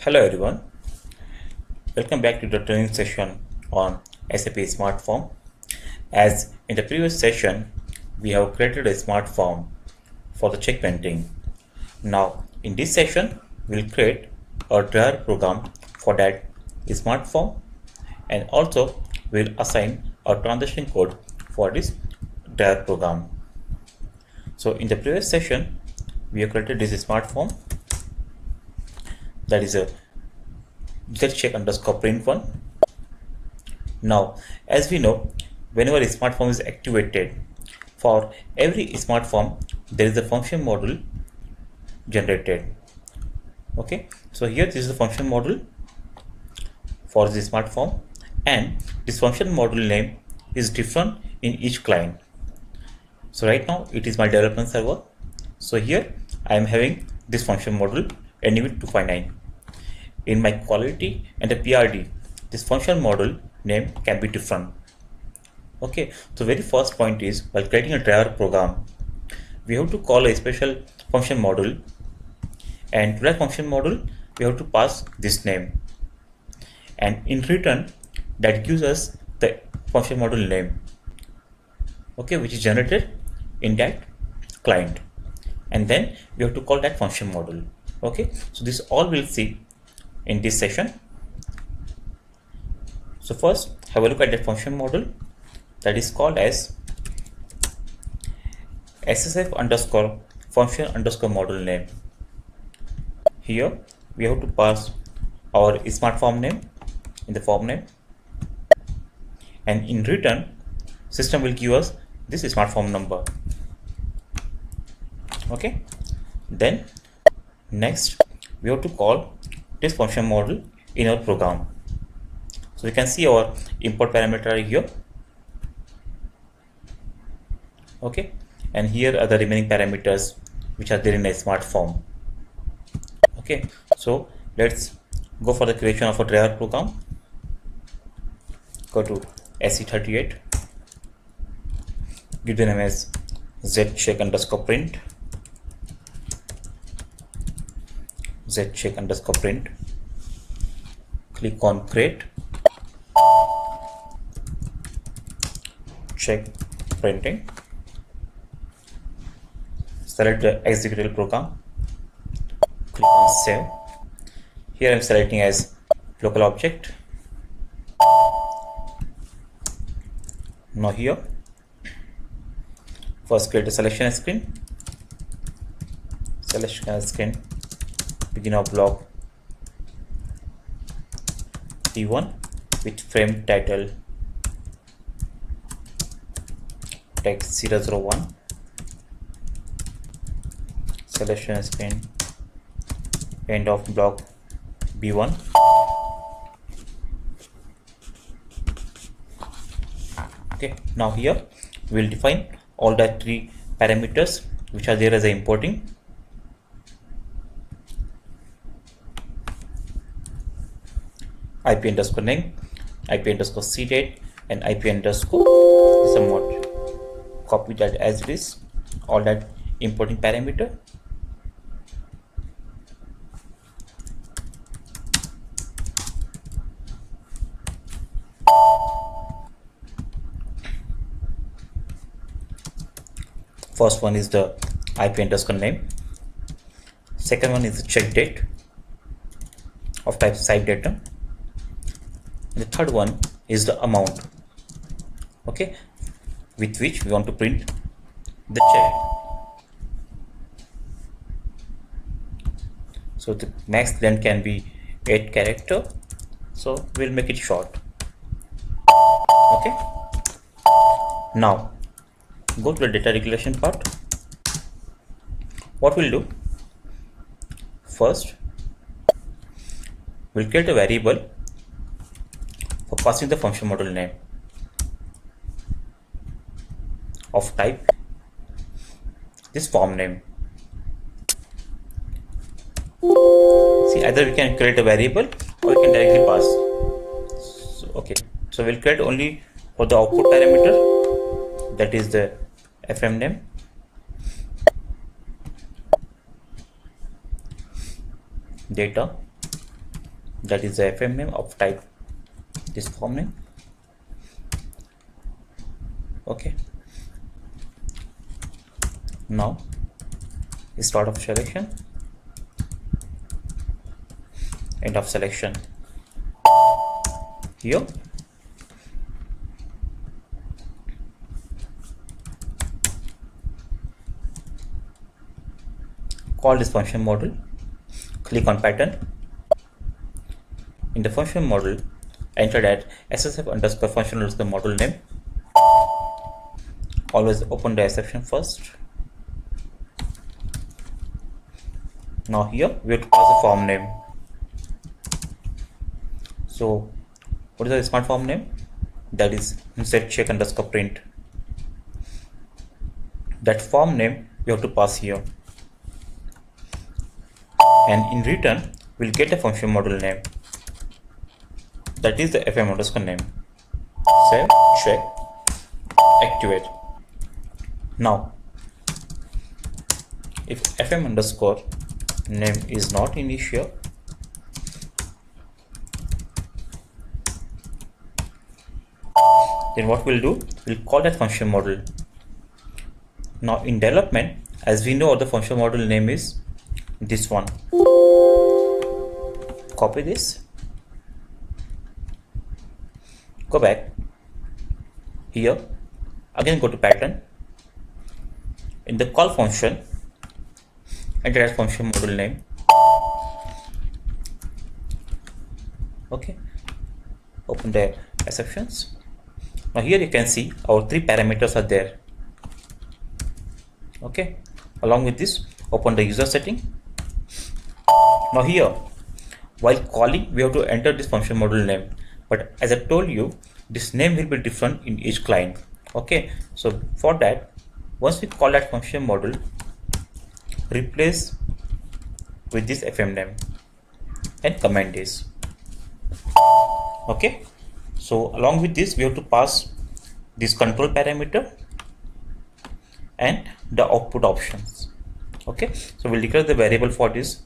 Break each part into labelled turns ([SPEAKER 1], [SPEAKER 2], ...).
[SPEAKER 1] Hello everyone, welcome back to the training session on SAP SmartForm. As in the previous session, we have created a smart form for the check printing. Now in this session, we'll create a driver program for that smart form, and also we'll assign a transaction code for this driver program. So in the previous session, we have created this smart form, that is a check_print one. Now, as we know, whenever a smart form is activated, for every smart form there is a function module generated. Okay, so here this is the function module for the smart form, and this function module name is different in each client. So right now it is my development server. So here I am having this function module ending with 259. In my quality and the PRD, this function module name can be different. Okay, so very first point is, while creating a driver program, we have to call a special function module, and to that function module we have to pass this name, and in return that gives us the function module name, okay, which is generated in that client, and then we have to call that function module. Okay, so this all we'll see in this session. So first have a look at that function module that is called as SSF_function_module name. Here we have to pass our smart form name in the form name, and in return system will give us this smart form number. Okay, then next we have to call this function module in our program. So you can see our import parameter here. Okay, and here are the remaining parameters which are there in a smart form. Okay, so let's go for the creation of a driver program. Go to SE38, give the name as zcheck_print, zcheck_print, click on create, check printing, select the executable program, click on save. Here I am selecting as local object. Now here first create a selection screen, begin of block T1 with frame title text 001, selection screen, end of block B1. Okay, now here we will define all the three parameters which are there as a importing. IP_name, IP_cdate, and IP_somewhat. Copy that as it is, all that importing parameter. First one is the IP_name. Second one is the check date of type site data. The third one is the amount, okay, with which we want to print the check. So the max length can be 8 character, so we'll make it short. Okay, now go to the data regulation part. What we'll do first, we'll create a variable for passing the function module name of type this form name. See, either we can create a variable or we can directly pass. So, okay, so we'll create only for the output parameter, that is the FM name, data, that is the FM name of type this form name. Okay, now start of selection, end of selection. Here call this function model, click on pattern. In the function model, enter that SSF underscore function underscore model name. Always open the exception first. Now here we have to pass the form name. So what is the smart form name? That is set check underscore print. That form name we have to pass here. And in return, we'll get a function model name. That is the FM underscore name. Save, check, activate. Now, if FM underscore name is not in issue, then what we'll do, we'll call that function model. Now in development, as we know, the function model name is this one. Copy this, go back here, again go to pattern. In the call function, enter that function model name. Okay, open the exceptions. Now here you can see our 3 parameters are there. Okay, along with this, open the user setting. Now here, while calling, we have to enter this function model name, but as I told you, this name will be different in each client. Okay, so for that, once we call that function model, replace with this FM name and comment this. Okay, so along with this, we have to pass this control parameter and the output options. Okay, so we'll declare the variable for this.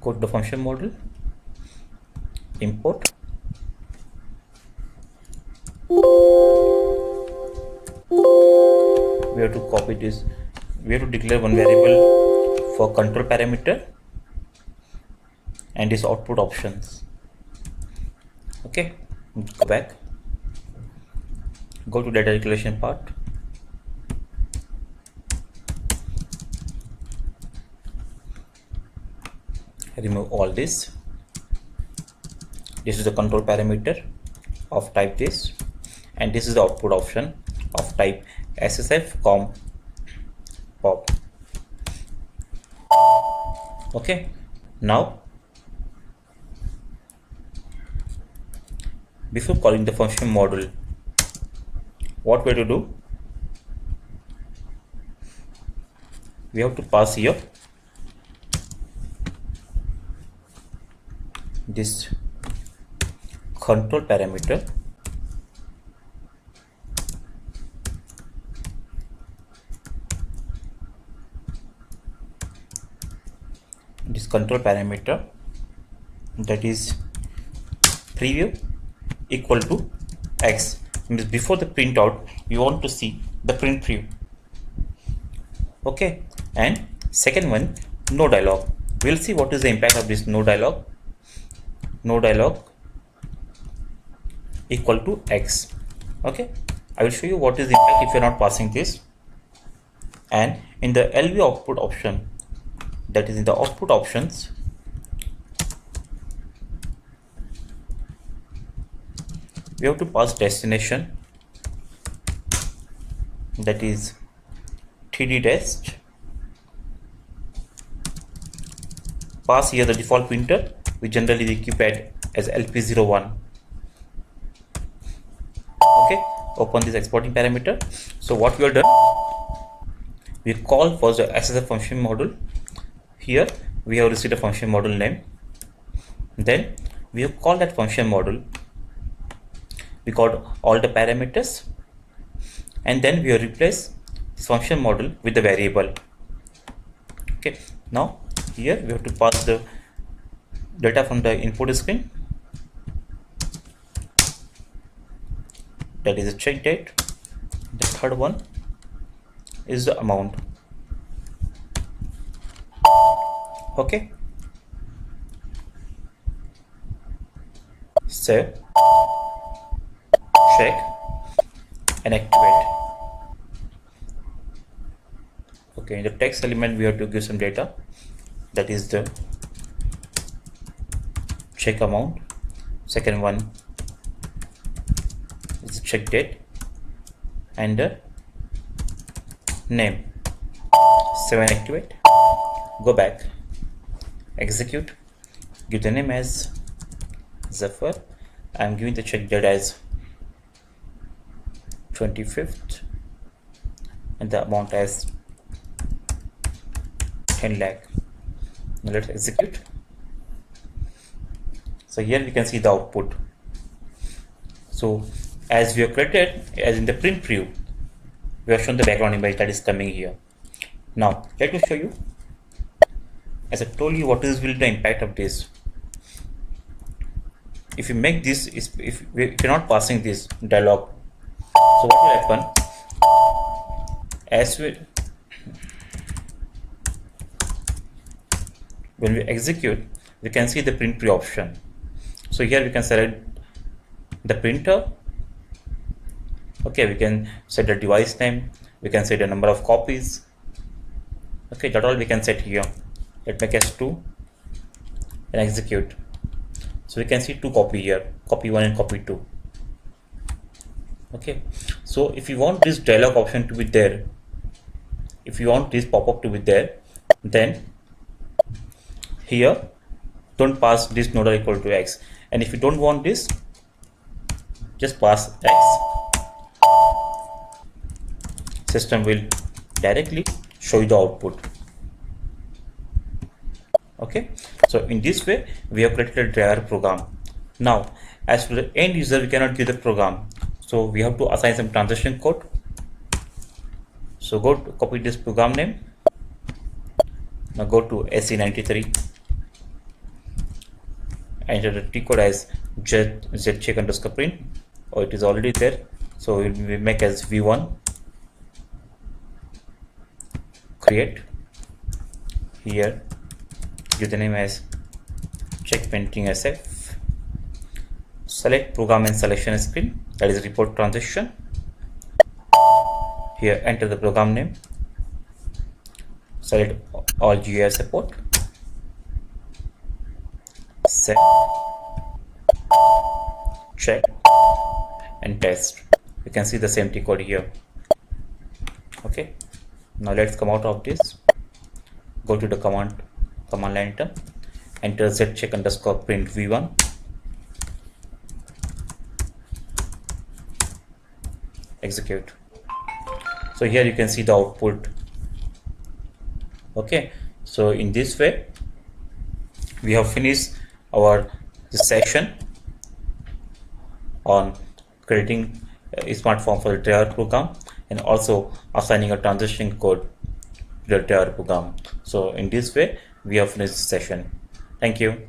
[SPEAKER 1] Go to the function model, import, we have to copy this. We have to declare one variable for control parameter and this output options. Okay, go back, go to data declaration part, remove all this. This is the control parameter of type this, and this is the output option of type SSF com pop. Okay, now before calling the function model, what we have to do, we have to pass here this control parameter that is preview equal to X. Means before the printout, you want to see the print preview. Okay, and second one, no dialog. We'll see what is the impact of this no dialog. No dialog equal to X. Okay, I will show you what is the impact if you're not passing this. And in the LV output option, that is in the output options, we have to pass destination, that is 3D test. Pass here the default printer, we generally keep it as LP01. Okay, open this exporting parameter. So what we have done, we call first the SSF function model. Here we have received a function model name. Then we have called that function model. We got all the parameters, and then we have replaced this function model with the variable. Okay, now Here we have to pass the data from the input screen, that is a check date. The third one is the amount. Okay, save, check and activate. Okay, in the text element we have to give some data, that is the check amount. Second one is the check date and the name. Save and activate. Go back, execute, give the name as Zephyr. I am giving the check date as 25th and the amount as 10 lakh. Now let's execute. So here we can see the output. So as we have created, as in the print preview, we have shown the background image that is coming here. Now let me show you, as I told you, what will be the impact of this. If you make this, if we cannot passing this dialog, so what will happen? When we execute, we can see the print preview option. So here we can select the printer. Okay, we can set the device name, we can set the number of copies. Okay, that all we can set here. Let me guess 2 and execute. So we can see 2 copy here, copy 1 and copy 2. Okay, so if you want this dialog option to be there, if you want this pop-up to be there, then here don't pass this node equal to x, and if you don't want this, just pass x. System will directly show you the output. Okay, so in this way we have created a driver program. Now as for the end user, we cannot give the program, so we have to assign some transaction code. So go to copy this program name. Now go to SE93, enter the T code as zcheck underscore print. Oh, it is already there, so we make as v1, create. Here give the name as check printing SF. Select program and selection screen, that is report transaction. Here enter the program name, select all GUI support, set, check and test. You can see the same T code here. Okay, now let's come out of this, go to the command line item, enter zcheck underscore print v1, execute. So here you can see the output. Okay, so in this way we have finished our session on creating a SmartForm for the driver program and also assigning a transaction code to the driver program. So in this way we have finished the session. Thank you.